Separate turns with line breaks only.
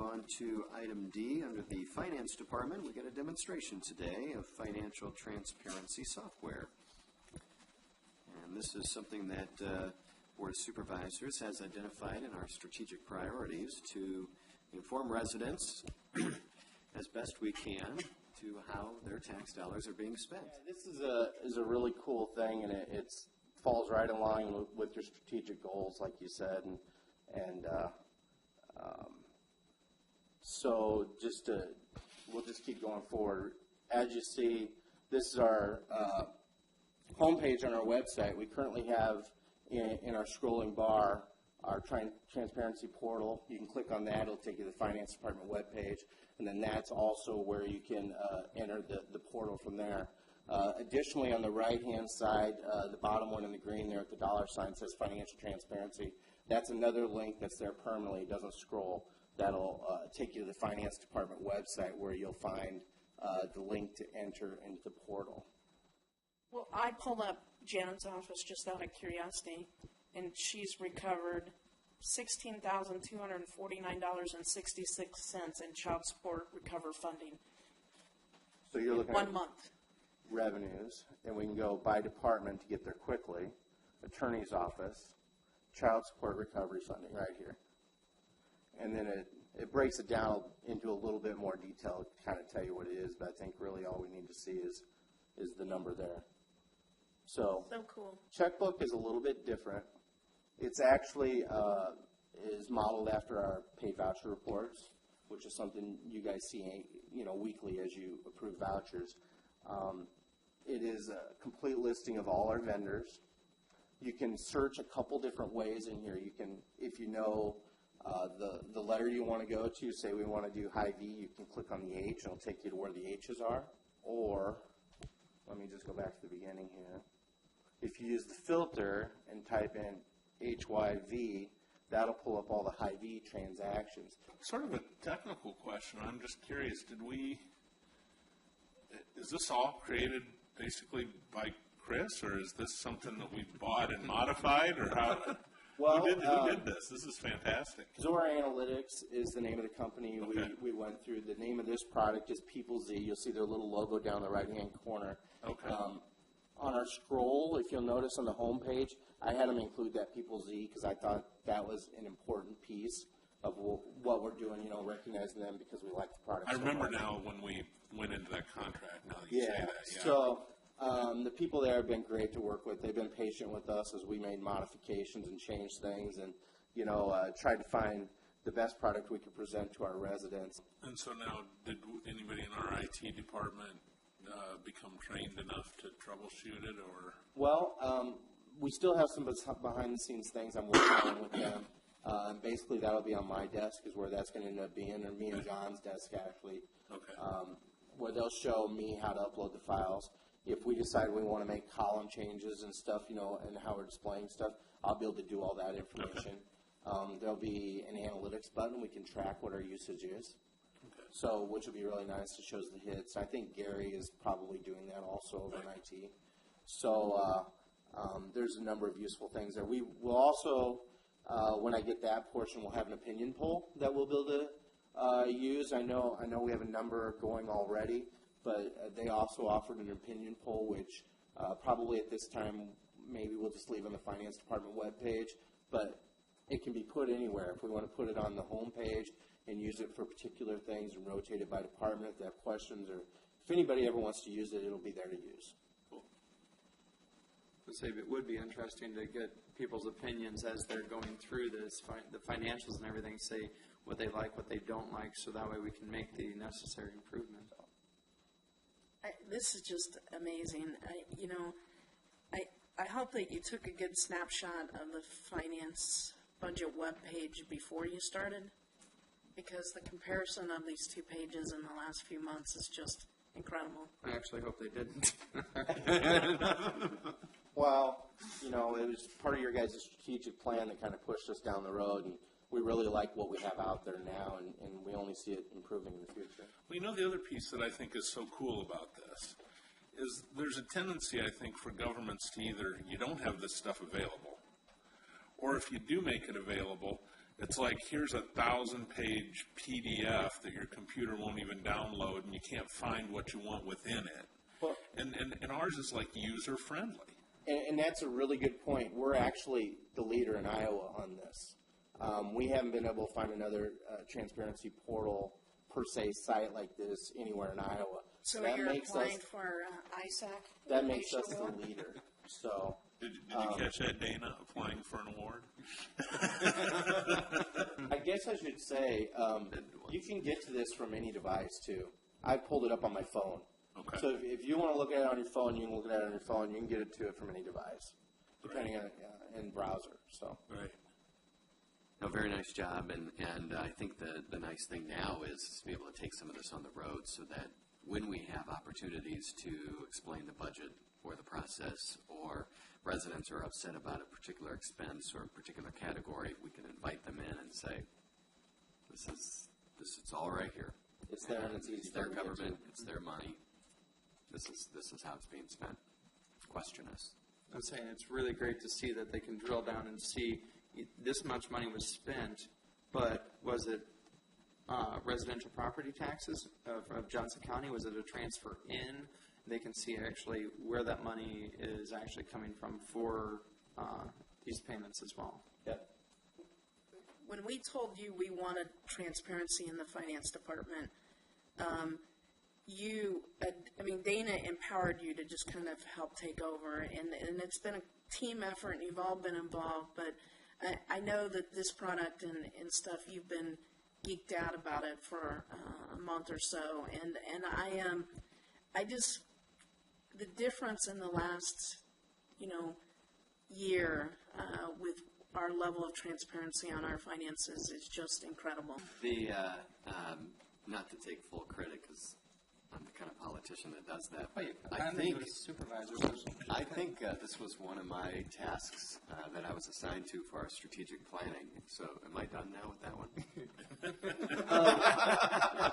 on to item D under the Finance Department. We get a demonstration today of financial transparency software. And this is something that Board of Supervisors has identified in our strategic priorities to inform residents as best we can to how their tax dollars are being spent.
Yeah, this is a really cool thing, and it falls right in line with your strategic goals, like you said, so we'll just keep going forward. As you see, this is our homepage on our website. We currently have in our scrolling bar our transparency portal. You can click on that. It'll take you to the Finance Department webpage, and then that's also where you can enter the portal from there. Additionally, on the right-hand side, the bottom one in the green there at the dollar sign says Financial Transparency. That's another link that's there permanently. It doesn't scroll. That'll take you to the Finance Department website where you'll find the link to enter into the portal.
Well, I pulled up Janet's office just out of curiosity, and she's recovered $16,249.66 in child support recovery funding.
So you're looking
at 1
at
month
revenues, and we can go by department to get there quickly. Attorney's office, child support recovery funding right here. And then it breaks it down into a little bit more detail to kind of tell you what it is, but I think really all we need to see is the number there. So
cool.
Checkbook is a little bit different. It's actually is modeled after our pay voucher reports, which is something you guys see weekly as you approve vouchers. It is a complete listing of all our vendors. You can search a couple different ways in here. You can, if you know the letter you want to go to, say we want to do high V, you can click on the H, and it'll take you to where the H's are. Or, let me just go back to the beginning here. If you use the filter and type in HYV, that'll pull up all the high V transactions.
Sort of a technical question. I'm just curious, is this all created basically by Chris, or is this something that we bought and modified, or how?
Well,
who did this? This is fantastic.
Zora Analytics is the name of the company.
Okay.
We went through. The name of this product is PeopleZ. You'll see their little logo down the right-hand corner.
Okay.
On our scroll, if you'll notice on the home page, I had them include that PeopleZ because I thought that was an important piece of what we're doing, recognizing them because we like the product.
I remember now when we went into that contract, now that you say that. Yeah.
So the people there have been great to work with. They've been patient with us as we made modifications and changed things and, tried to find the best product we could present to our residents.
And so now, did anybody in our IT department become trained enough to troubleshoot it, or?
Well, we still have some behind-the-scenes things I'm working on with them. Basically, that'll be on my desk is where that's going to end up being, or me and John's desk, actually.
Okay.
Where they'll show me how to upload the files. If we decide we want to make column changes and stuff, and how we're displaying stuff, I'll be able to do all that information. Okay. There'll be an analytics button. We can track what our usage is. Okay. So, which will be really nice. It shows the hits. I think Gary is probably doing that also over in IT. So, there's a number of useful things there. We will also, when I get that portion, we'll have an opinion poll that we'll be able to use. I know we have a number going already, but they also offered an opinion poll, which probably at this time maybe we'll just leave on the Finance Department webpage, but it can be put anywhere. If we want to put it on the home page and use it for particular things and rotate it by department if they have questions, or if anybody ever wants to use it, it'll be there to use.
Cool. I would say it would be interesting to get people's opinions as they're going through this, the financials and everything, say what they like, what they don't like, so that way we can make the necessary improvement.
This is just amazing. I hope that you took a good snapshot of the finance budget webpage before you started, because the comparison of these two pages in the last few months is just incredible.
I actually hope they didn't.
Well, it was part of your guys' strategic plan that kind of pushed us down the road, and we really like what we have out there now, and we only see it improving in the future.
Well, the other piece that I think is so cool about this is there's a tendency, I think, for governments to either you don't have this stuff available, or if you do make it available, It's like, here's a 1,000-page PDF that your computer won't even download, and you can't find what you want within it.
Well,
and ours is like user-friendly.
and that's a really good point. We're actually the leader in Iowa on this. We haven't been able to find another transparency portal per se site like this anywhere in Iowa.
So
that
you're
makes
applying
us,
for ISAC?
that makes us
Innovation
the
Award?
leader. So
Did you catch that, Dana, applying for an award?
I guess I should say you can get to this from any device too. I pulled it up on my phone.
Okay.
So if you want to look at it on your phone, you can look at it on your phone. You can get it to it from any device, depending on in browser. So
Right.
No, very nice job, and I think the nice thing now is to be able to take some of this on the road so that when we have opportunities to explain the budget or the process, or residents are upset about a particular expense or a particular category, we can invite them in and say, it's all right here.
it's there and it's easy.
It's their
for them to get to.
government, it's their money. This is how it's being spent. Question us.
I'm saying it's really great to see that they can drill down and see this much money was spent, but was it residential property taxes of Johnson County? Was it a transfer in? They can see actually where that money is actually coming from for these payments as well.
Yep.
When we told you we wanted transparency in the finance department, Dana empowered you to just kind of help take over, and it's been a team effort, and you've all been involved, but I know that this product and stuff, you've been geeked out about it for a month or so, and the difference in the last, year with our level of transparency on our finances is just incredible.
The not to take full credit because I'm the kind of politician that does that. But I think
Supervisors.
I think this was one of my tasks that I was assigned to for our strategic planning. So am I done now with that one?